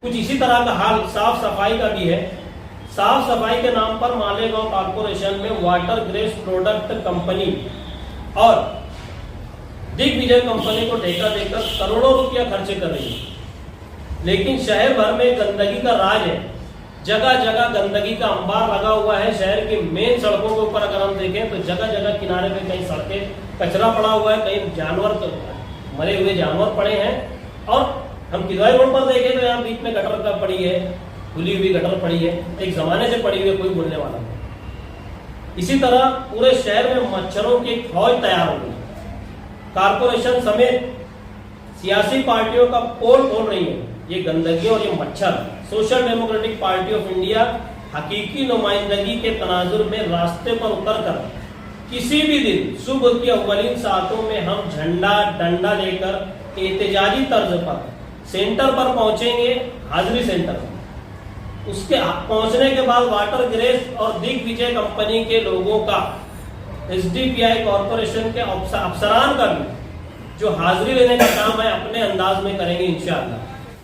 कुछ इसी तरह का हाल साफ सफाई का भी है। साफ सफाई के नाम पर मालेगांव कॉर्पोरेशन में वाटर ग्रेस प्रोडक्ट कंपनी और दिग्विजय कंपनी को ठेका देकर करोड़ों रुपया खर्चे कर रही है, लेकिन शहर भर में गंदगी का राज है। जगह जगह गंदगी का अंबार लगा हुआ है। शहर की मेन सड़कों के ऊपर अगर हम देखें तो जगह जगह किनारे पे कई सड़कें कचरा पड़ा हुआ है, कई जानवर मरे हुए जानवर पड़े हैं। और हम किदवाई रोड पर देखें तो यहाँ बीच में गटर का पड़ी है, खुली हुई गटर पड़ी है, एक जमाने से पड़ी हुई है, कोई बोलने वाला नहीं। इसी तरह पूरे शहर में मच्छरों की फौज तैयार हो गई। कारपोरेशन समेत सियासी पार्टियों का पोल खोल रही है ये गंदगी और ये मच्छर। Social democratic party of India हकीकी नुमाइंदगी के तनाजुर में रास्ते पर उतरकर किसी भी दिन सुबह की अव्वलीन सातों में हम झंडा डंडा लेकर एहतजाजी तर्ज पर सेंटर पर पहुंचेंगे, हाजिरी सेंटर पर। उसके पहुंचने के बाद वाटर ग्रेस और दिग्विजय कंपनी के लोगों का, एसडीपीआई कॉर्पोरेशन के अफसरान का भी जो हाजिरी लेने का काम है अपने अंदाज में करेंगे इंशाअल्लाह।